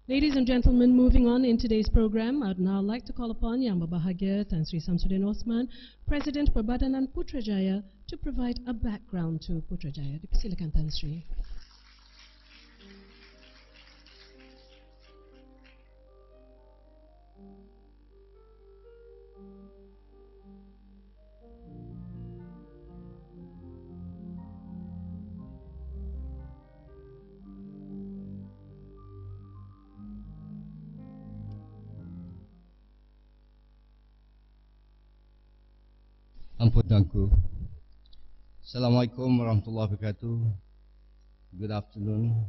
Ladies and gentlemen, moving on in today's program, I'd now like to call upon Yang Berbahagia Tan Sri Samsudin Osman, President Perdana Putrajaya, to provide a background to Putrajaya. Dipersilakan Tan Sri. Ampun tuanku. Assalamualaikum warahmatullahi wabarakatuh. Good afternoon.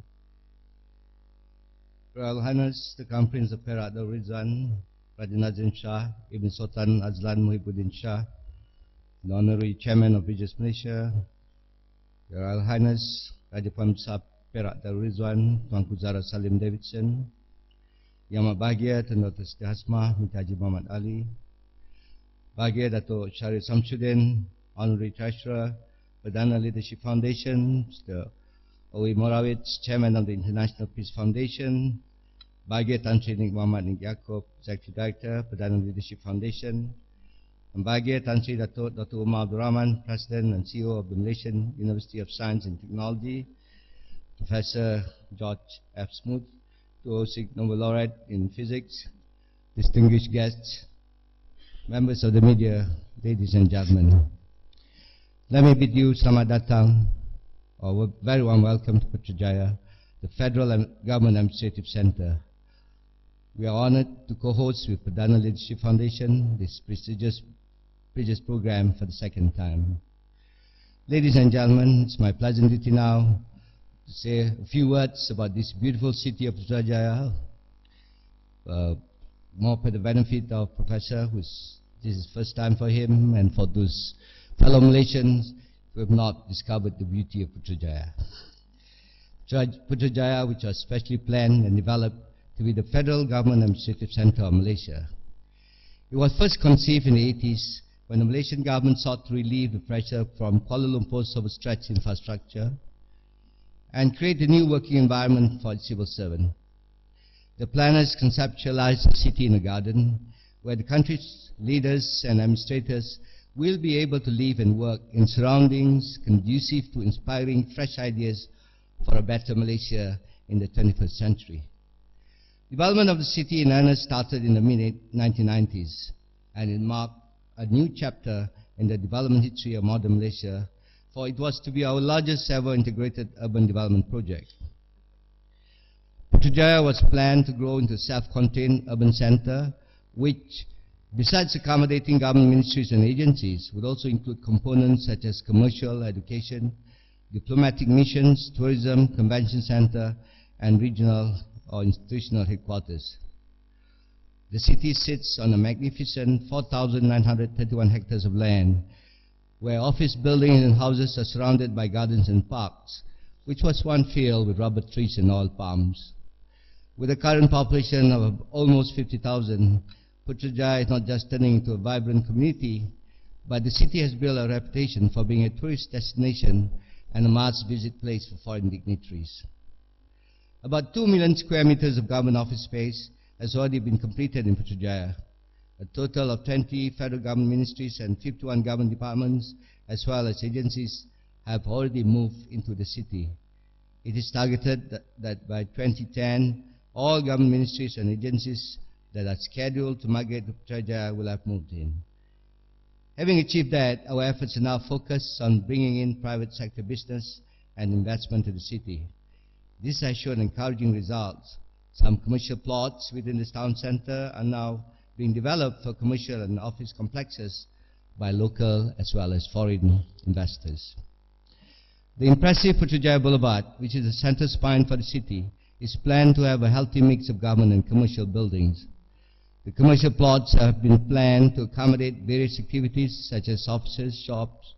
Royal Highness, the Crown Prince of Perak Darul Rizwan, Raja Nazim Shah, Ibn Sultan Azlan Muhyiddin Shah, the Honorary Chairman of Physics Malaysia, Your Royal Highness, Raja Prime Minister Perak Darul Rizwan, Tuanku Zahra Salim Davidson, Yang Amat Bahagia Tun Dr. Siti Hasmah Binti Haji Muhammad Ali, Bahagia Datuk Syarif Samsudin, Honorary Treasurer, Perdana Leadership Foundation, Mr. Owi Morawit, Chairman of the International Peace Foundation, Bahagia Tan Sri Nik Muhammad Nik Yaakob, Executive Director, Perdana Leadership Foundation, and Bahagia Tan Sri Datuk Dr. Umar Abdul Rahman, President and CEO of the Malaysian University of Science and Technology, Professor George F. Smoot, 2006 Nobel Laureate in Physics, distinguished guests, members of the media, ladies and gentlemen. Let me bid you selamat datang, or very warm welcome to Putrajaya, the Federal Government Administrative Center. We are honored to co-host with Perdana Leadership Foundation this prestigious program for the second time. Ladies and gentlemen, it's my pleasant duty now to say a few words about this beautiful city of Putrajaya. More for the benefit of Professor, this is first time for him, and for those fellow Malaysians who have not discovered the beauty of Putrajaya. Putrajaya, which was specially planned and developed to be the Federal Government Administrative Center of Malaysia. It was first conceived in the 80s when the Malaysian government sought to relieve the pressure from Kuala Lumpur's overstretched infrastructure and create a new working environment for its civil servant. The planners conceptualized the city in a garden where the country's leaders and administrators will be able to live and work in surroundings conducive to inspiring fresh ideas for a better Malaysia in the 21st century. Development of the city in earnest started in the mid-1990s, and it marked a new chapter in the development history of modern Malaysia, for it was to be our largest ever integrated urban development project. Putrajaya was planned to grow into a self-contained urban center, which, besides accommodating government ministries and agencies, would also include components such as commercial, education, diplomatic missions, tourism, convention center, and regional or institutional headquarters. The city sits on a magnificent 4,931 hectares of land, where office buildings and houses are surrounded by gardens and parks, which was once filled with rubber trees and oil palms. With a current population of almost 50,000, Putrajaya is not just turning into a vibrant community, but the city has built a reputation for being a tourist destination and a must-visit place for foreign dignitaries. About 2 million square meters of government office space has already been completed in Putrajaya. A total of 20 federal government ministries and 51 government departments, as well as agencies, have already moved into the city. It is targeted that by 2010, all government ministries and agencies that are scheduled to migrate to Putrajaya will have moved in. Having achieved that, our efforts are now focused on bringing in private sector business and investment to the city. This has shown encouraging results. Some commercial plots within this town center are now being developed for commercial and office complexes by local as well as foreign investors. The impressive Putrajaya Boulevard, which is the center spine for the city, is planned to have a healthy mix of government and commercial buildings. The commercial plots have been planned to accommodate various activities such as offices, shops,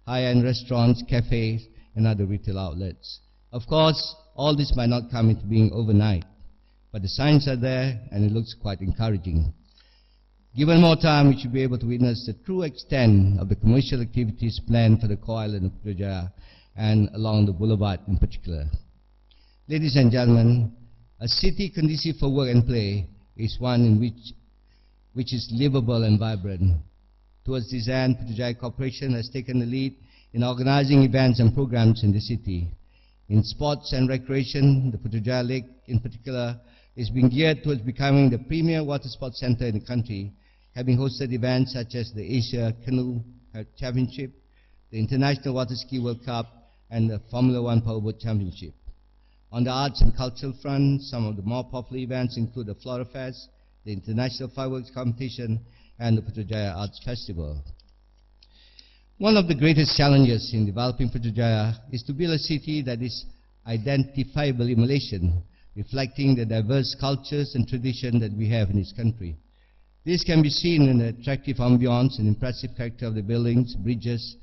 high-end restaurants, cafes, and other retail outlets. Of course, all this might not come into being overnight, but the signs are there and it looks quite encouraging. Given more time, we should be able to witness the true extent of the commercial activities planned for the core island of Putrajaya and along the boulevard in particular. Ladies and gentlemen, A city conducive for work and play is one in which is livable and vibrant. Towards this end, Putrajaya Corporation has taken the lead in organizing events and programs in the city. In sports and recreation, the Putrajaya Lake in particular is being geared towards becoming the premier water sports center in the country, having hosted events such as the Asia Canoe Championship, the International Water Ski World Cup, and the Formula One Powerboat Championship. On the arts and cultural front, some of the more popular events include the Flora Fest, the International Fireworks Competition, and the Putrajaya Arts Festival. One of the greatest challenges in developing Putrajaya is to build a city that is identifiably Malaysian, reflecting the diverse cultures and traditions that we have in this country. This can be seen in the attractive ambience and impressive character of the buildings, bridges,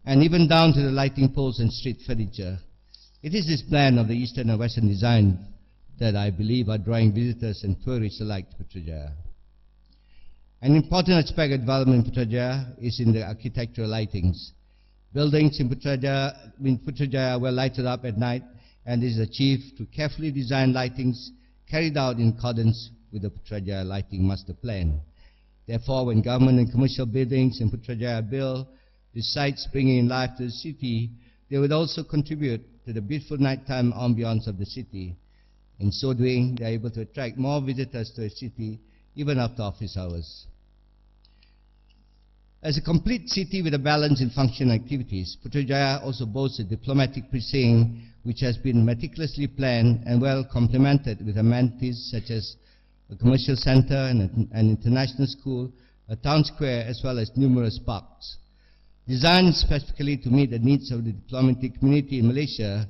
and even down to the lighting poles and street furniture. It is this blend of the Eastern and Western design that I believe are drawing visitors and tourists alike to Putrajaya. An important aspect of development in Putrajaya is in the architectural lightings. Buildings in Putrajaya were lighted up at night, and this is achieved through carefully designed lightings carried out in accordance with the Putrajaya Lighting Master Plan. Therefore, when government and commercial buildings in Putrajaya build the sites bringing life to the city, they would also contribute to the beautiful nighttime ambience of the city. In so doing, they are able to attract more visitors to the city even after office hours. As a complete city with a balance in function activities, Putrajaya also boasts a diplomatic precinct which has been meticulously planned and well complemented with amenities such as a commercial center and an international school, a town square, as well as numerous parks. Designed specifically to meet the needs of the diplomatic community in Malaysia,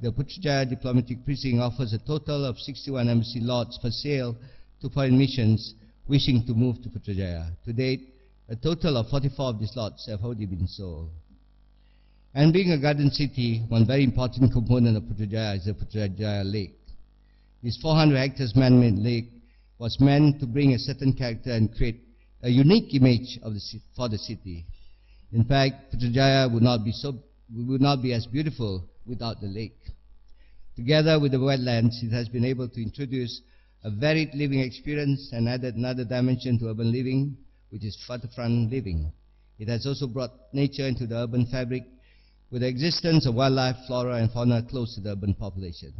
the Putrajaya Diplomatic Precinct offers a total of 61 embassy lots for sale to foreign missions wishing to move to Putrajaya. To date, a total of 44 of these lots have already been sold. And being a garden city, one very important component of Putrajaya is the Putrajaya Lake. This 400 hectares man-made lake was meant to bring a certain character and create a unique image of for the city. In fact, Putrajaya would not be as beautiful without the lake. Together with the wetlands, it has been able to introduce a varied living experience and added another dimension to urban living, which is waterfront living. It has also brought nature into the urban fabric with the existence of wildlife, flora and fauna close to the urban population.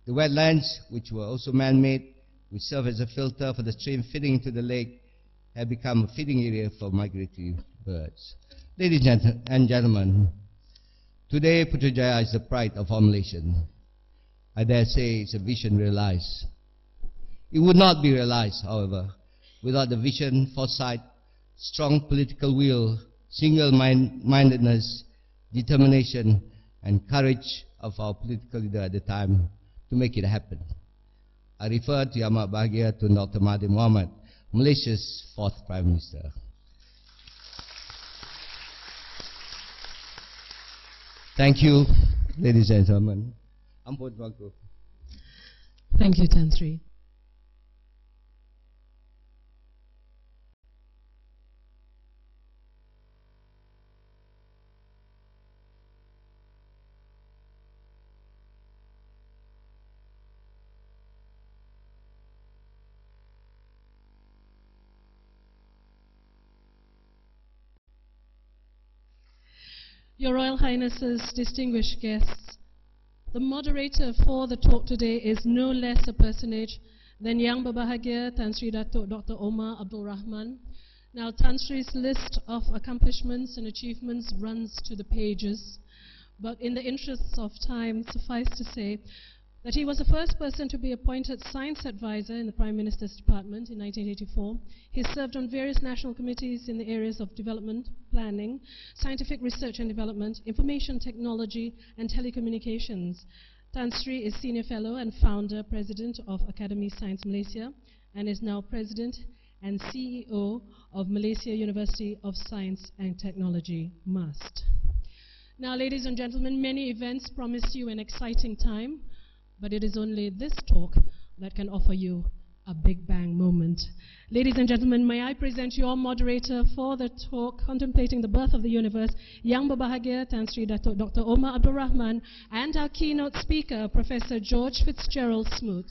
The wetlands, which were also man-made, which serve as a filter for the stream feeding into the lake, have become a feeding area for migratory birds. Ladies and gentlemen, today Putrajaya is the pride of our Malaysians. I dare say it's a vision realized. It would not be realized, however, without the vision, foresight, strong political will, single-mindedness, determination, and courage of our political leader at the time to make it happen. I refer to Yang Amat Bahagia Tun Dr. Mahathir bin Mohamad, Malaysia's 4th Prime Minister. Thank you, ladies and gentlemen. Ampun tuanku. Thank you, Tan Sri. Your Royal Highnesses, distinguished guests, the moderator for the talk today is no less a personage than Yang Berbahagia Tan Sri Datuk Dr. Omar Abdul Rahman. Now, Tan Sri's list of accomplishments and achievements runs to the pages, but in the interests of time, suffice to say that he was the first person to be appointed science advisor in the Prime Minister's Department in 1984. He served on various national committees in the areas of development, planning, scientific research and development, information technology, and telecommunications. Tan Sri is Senior Fellow and Founder, President of Academy Science Malaysia, and is now President and CEO of Malaysia University of Science and Technology, MUST. Now, ladies and gentlemen, many events promise you an exciting time, but it is only this talk that can offer you a Big Bang moment. Ladies and gentlemen, may I present your moderator for the talk, Contemplating the Birth of the Universe, Yang Berbahagia Tan Sri Datuk Dr. Omar Abdul Rahman, and our keynote speaker, Professor George Fitzgerald Smoot.